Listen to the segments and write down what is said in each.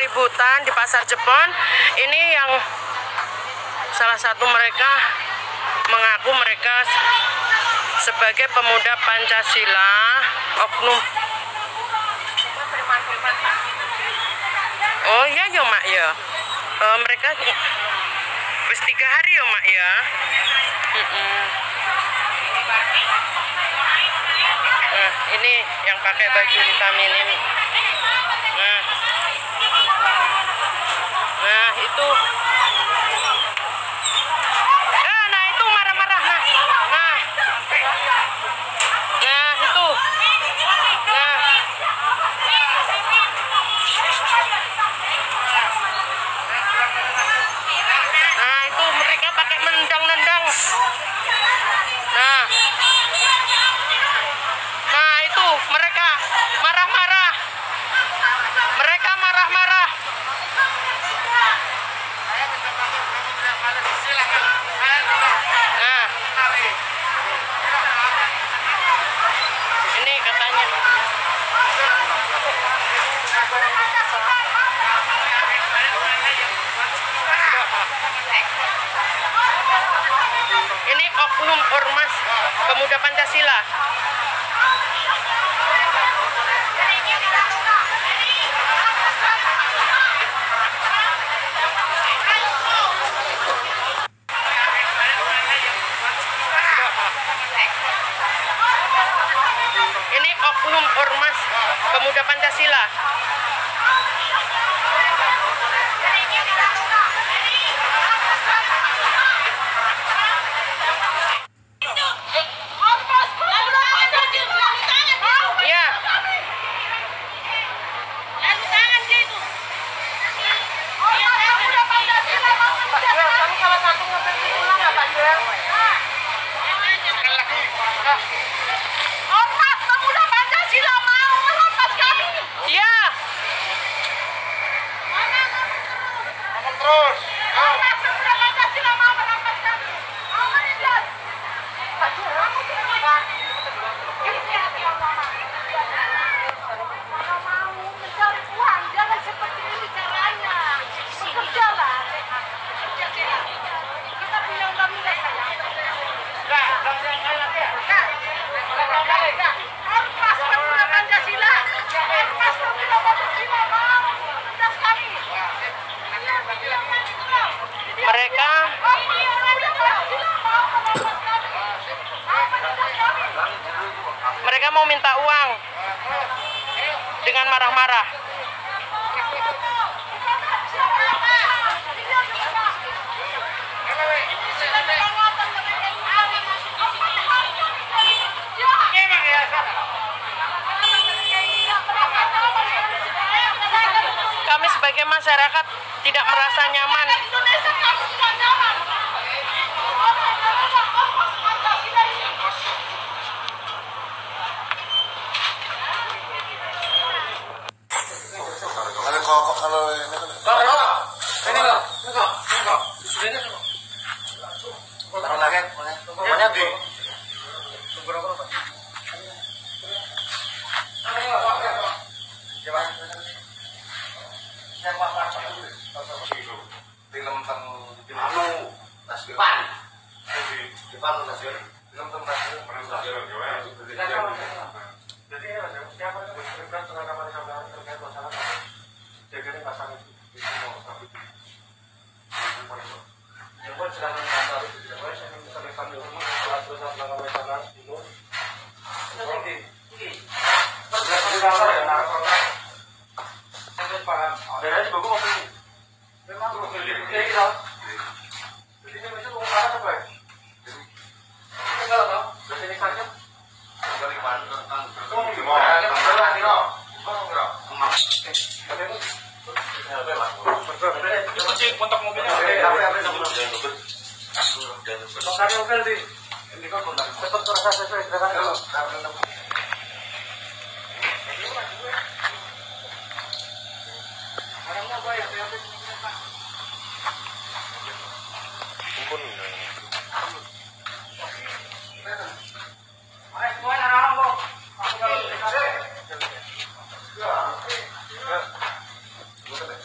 keributan di Pasar Jepon. Ini yang salah satu mereka mengaku mereka sebagai pemuda Pancasila, oknum. Oh iya ya mak ya, mereka wis 3 hari ya mak ya. Nah, ini yang pakai baju hitam ini. Nah itu. Nah itu marah-marah. Nah itu. Nah itu mereka pakai menendang-nendang. Nah itu mereka marah-marah. Mereka marah-marah. Nah ini katanya. Ini oknum ormas pemuda Pancasila. Ini oknum ormas pemuda Pancasila. Iya. Kamu salah satu ngambil pulang nggak Pak Jel? Ormas pemuda Pancasila mau merampas kami. Iya. Ngomong terus. Ormas pemuda Pancasila mau merampas kami. Mau menindas. Pak Jel, kamu tidak ini hati Allah. Kalau mau mencari uang jangan seperti ini caranya. Bekerjalah. Kita punya undang-undang sayang. Enggak, saya lagi ya. Ormas pemuda Pancasila. Ormas pemuda Pancasila mau menindas kami. Mereka mau minta uang dengan marah-marah. Kami sebagai masyarakat tidak merasa nyaman. Kalau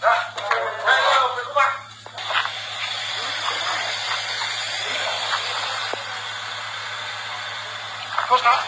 ini Bos, Kak.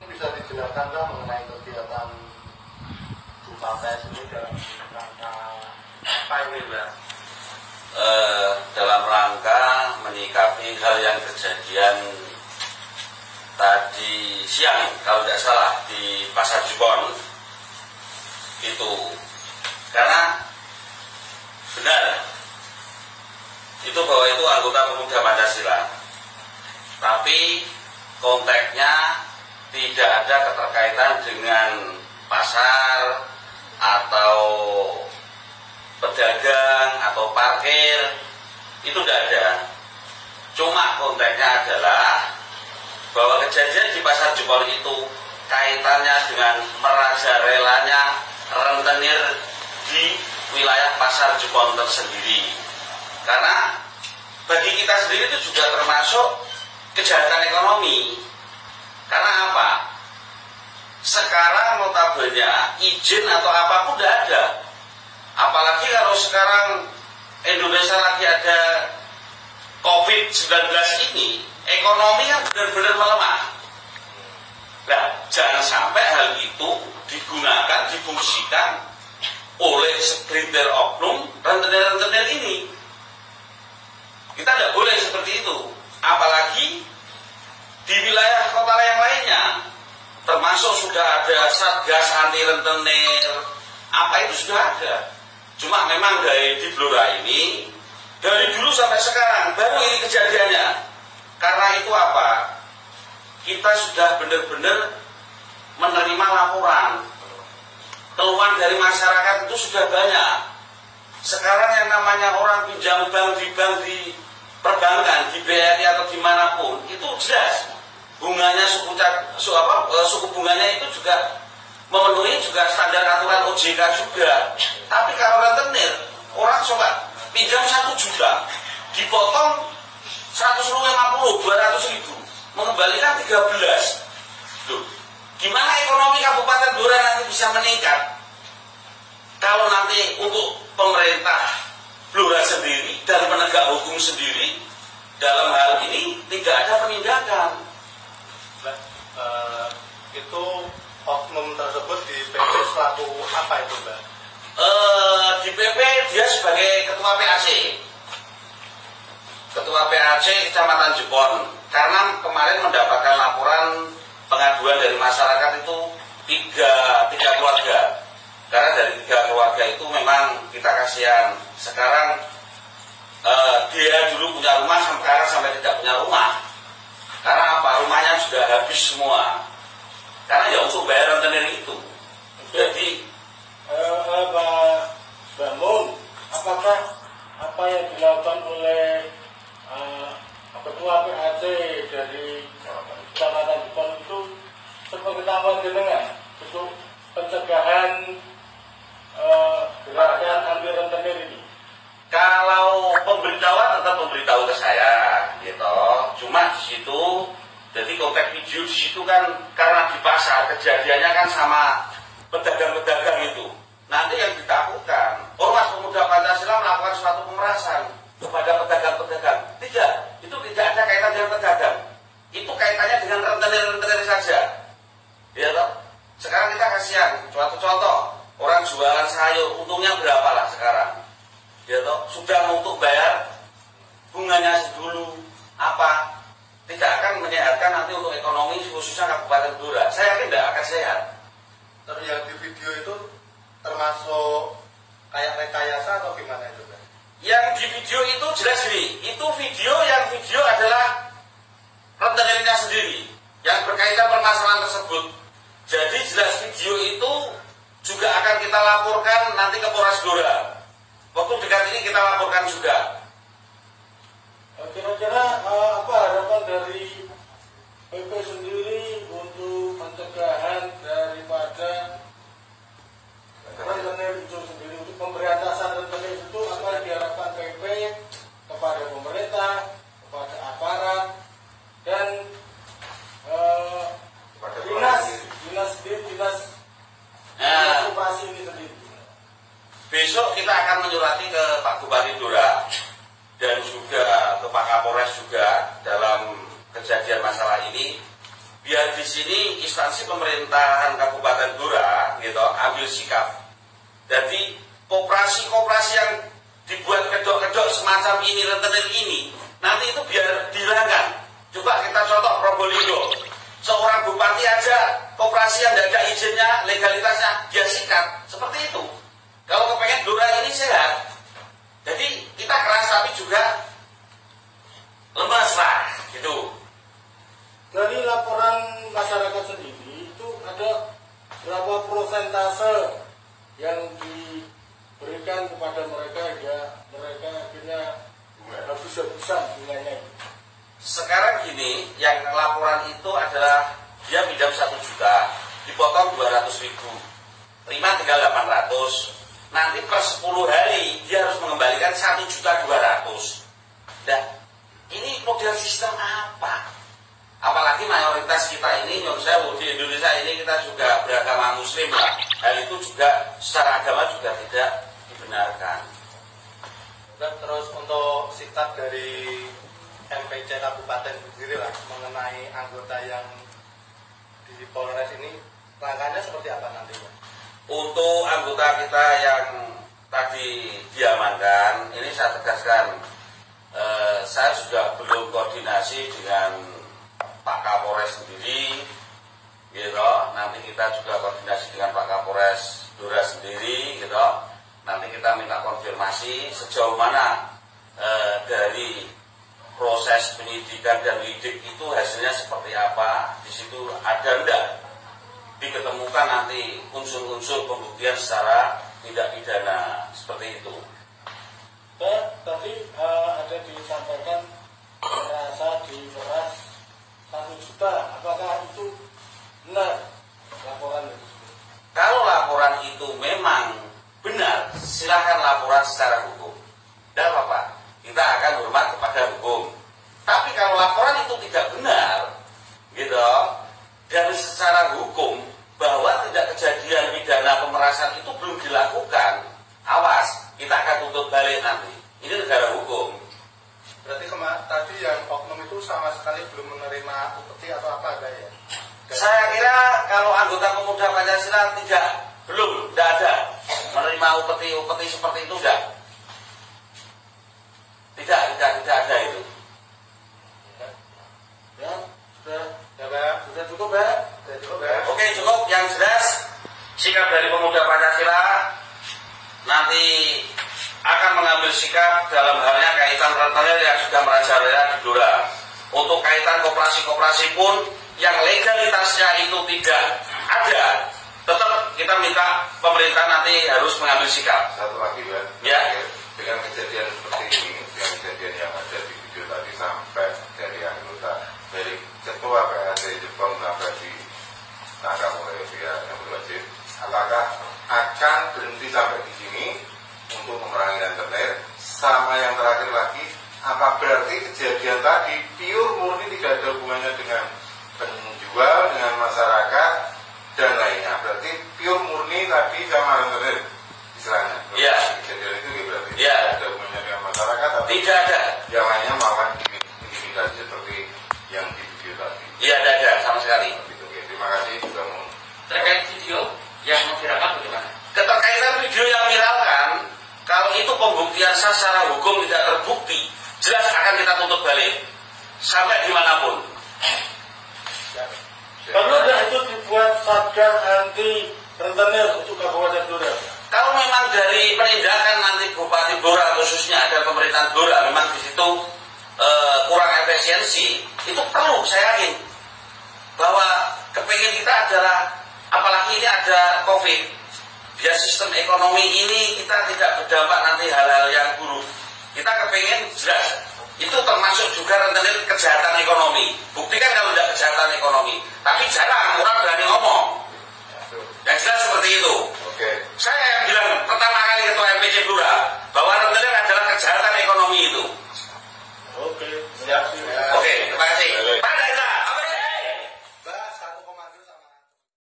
Bisa dijelaskan nggak mengenai kegiatan Jumpa Pers ini dalam rangka apa ini, Mbak? Dalam rangka menyikapi hal yang kejadian tadi siang, kalau tidak salah, di Pasar Jepon itu, karena benar itu bahwa itu anggota pemuda Pancasila, tapi konteksnya tidak ada keterkaitan dengan pasar atau pedagang atau parkir, itu tidak ada. Cuma konteksnya adalah bahwa kejadian di Pasar Jepon itu kaitannya dengan merajarelanya rentenir di wilayah Pasar Jepon tersendiri. Karena bagi kita sendiri itu juga termasuk kejahatan ekonomi. Karena apa? Sekarang notabene izin atau apapun tidak ada. Apalagi kalau sekarang Indonesia lagi ada COVID-19 ini, ekonomi yang benar-benar melemah. Nah, jangan sampai hal itu digunakan, difungsikan oleh segelintir oknum rentenir-rentenir ini. Kita tidak boleh seperti itu. Apalagi di wilayah kota yang lainnya, termasuk sudah ada Satgas anti rentenir, apa itu sudah ada. Cuma memang dari di Blora ini, dari dulu sampai sekarang baru ini kejadiannya. Karena itu apa? Kita sudah benar-benar menerima laporan, keluhan dari masyarakat itu sudah banyak. Sekarang yang namanya orang pinjam bank di perbankan, di BRI atau dimanapun, itu jelas bunganya suku bunganya itu juga memenuhi juga standar aturan OJK juga. Tapi kalau rentenir, orang coba pinjam 1 juta, dipotong 150, 200 ribu, mengembalikan 13. Loh, gimana ekonomi Kabupaten Blora nanti bisa meningkat? Kalau nanti untuk pemerintah Blora sendiri dan penegak hukum sendiri dalam hal ini tidak ada penindakan. Itu oknum tersebut di PP selaku apa itu, Mbak? Di PP dia sebagai ketua PAC. Ketua PAC Kecamatan Jepon. Karena kemarin mendapatkan laporan pengaduan dari masyarakat itu tiga keluarga. Karena dari 3 keluarga itu memang kita kasihan. Sekarang dia dulu punya rumah, sekarang sampai tidak punya rumah. Karena apa? Rumahnya sudah habis semua. Karena ya untuk bayar rentenir itu. Jadi Mbak Mun, apakah apa yang dilakukan oleh ketua PAC dari Kecamatan Jepon itu sepengetahuan jenengan untuk pencegahan gerakan anti rentenir ini? kalau pemberitahuan tetap memberitahu ke saya, gitu. Cuma di situ, jadi konteks video di situ kan karena di pasar kejadiannya kan sama pedagang-pedagang itu. Nanti yang ditakutkan, Ormas Pemuda Pancasila melakukan suatu pemerasan kepada pedagang-pedagang. Tidak, itu tidak ada kaitan dengan pedagang. Itu kaitannya dengan rentenir-rentenir saja. Ya toh? Sekarang kita kasihan, suatu contoh, orang jualan sayur, untungnya berapa lah sekarang? Ya toh, sudah untuk bayar bunganya dulu apa? Tidak akan menyehatkan nanti untuk ekonomi khususnya Kabupaten Blora. Saya yakin tidak akan sehat. Terus yang di video itu termasuk kayak rekayasa atau gimana itu, Mbak? Yang di video itu jelas ini, itu video adalah rentenirnya sendiri yang berkaitan permasalahan tersebut. Jadi jelas video itu juga akan kita laporkan nanti ke Polres Blora. Waktu dekat ini kita laporkan juga. Kira-kira apa harapan dari PP sendiri untuk pencegahan daripada rentenir itu sendiri, untuk pemberantasan rentenir itu apa yang diharapkan PP kepada pemerintah, kepada aparat, dan dinas okupasi ini sendiri. Besok kita akan menyurati ke Pak Bupati Blora dan juga ke Pak Kapolres juga dalam kejadian masalah ini, biar di sini instansi pemerintahan Kabupaten Blora gitu ambil sikap. Jadi koperasi-koperasi yang dibuat kedok-kedok semacam ini, rentenir ini, nanti itu biar dihilangkan. Coba kita contoh Probolinggo, seorang bupati aja koperasi yang tidak ada izinnya, legalitasnya, dia sikat seperti itu. Kalau kepengen Blora ini sehat, jadi kita keras tapi juga lemas lah gitu. Dari laporan masyarakat sendiri itu ada berapa persentase yang diberikan kepada mereka ya mereka akhirnya habis-habisan bunganya. Sekarang gini, yang laporan itu adalah dia pinjam 1 juta, dipotong 200.000, terima tinggal 800. Nanti per 10 hari dia harus mengembalikan 1.200.000. Dan ini model sistem apa? Apalagi mayoritas kita ini, menurut saya di Indonesia ini kita juga beragama Muslim lah. Hal itu juga secara agama juga tidak dibenarkan. Dan terus untuk sikap dari MPC Kabupaten sendiri lah mengenai anggota yang di Polres ini, langkahnya seperti apa nantinya? Untuk anggota kita yang tadi diamankan, ini saya tegaskan, saya juga belum koordinasi dengan Pak Kapolres sendiri, gitu. Nanti kita juga koordinasi dengan Pak Kapolres Blora sendiri, gitu. Nanti kita minta konfirmasi sejauh mana dari proses penyidikan dan lidik itu hasilnya seperti apa. Di situ ada enggak diketemukan nanti unsur-unsur pembuktian secara tidak pidana seperti itu. Tadi ada disampaikan merasa diperas 1 juta, apakah itu benar laporan itu? Kalau laporan itu memang benar, silahkan laporan secara hukum. Dan apa? Kita akan hormat kepada hukum. Tapi kalau laporan itu tidak benar, gitu, dari secara hukum bahwa tidak kejadian pidana pemerasan itu belum dilakukan, awas, kita akan tuntut balik nanti. Ini negara hukum. Berarti tadi yang oknum itu sama sekali belum menerima upeti atau apa ada ya? Saya kira kalau anggota pemuda Pancasila tidak ada menerima upeti seperti itu tidak ada itu. Ya, sudah cukup ya? Sudah cukup ya? Oke, cukup. Yang jelas sikap dari pemuda Pancasila nanti akan mengambil sikap dalam halnya kaitan rentenir yang sudah merajalela di Blora. Untuk kaitan koperasi-koperasi pun yang legalitasnya itu tidak ada, tetap kita minta pemerintah nanti harus mengambil sikap. Satu lagi Pak, Ya. dengan kejadian seperti ini, dengan kejadian yang ada di video tadi sampai dari anggota, dari ketua PAC Jepang sampai ditangkap oleh pihak yang berwajib, apakah akan berhenti sampai di sini untuk memerangi rentenir? Sama yang terakhir lagi, apa berarti kejadian tadi pure murni tidak ada hubungannya dengan penjual, dengan masyarakat dan lainnya? Berarti pure murni tadi sama rentenir istilahnya. Iya. Kejadian itu berarti Iya. tidak ada hubungannya dengan masyarakat atau Tidak ada. yang lainnya melakukan intimidasi seperti yang di video tadi. Iya, tidak ada sama sekali. Oke, terima kasih sudah mau. Terkait video yang memviralkan bagaimana? Keterkaitan video yang viralkan, kalau itu pembuktian sah secara hukum tidak terbukti, jelas akan kita tuntut balik sampai dimanapun. Perlu nggak itu dibuat satgas anti rentenir untuk Kabupaten Blora? Kalau memang dari penindakan nanti Bupati Blora khususnya dan pemerintahan Blora memang di situ kurang efisiensi, itu perlu, saya yakin bahwa kepingin kita adalah, apalagi ini ada COVID, biar sistem ekonomi ini kita tidak berdampak nanti hal-hal yang buruk. Kita kepengen jelas, itu termasuk juga rentenir kejahatan ekonomi. Buktikan kalau tidak kejahatan ekonomi, tapi jarang orang berani ngomong. Yang jelas seperti itu.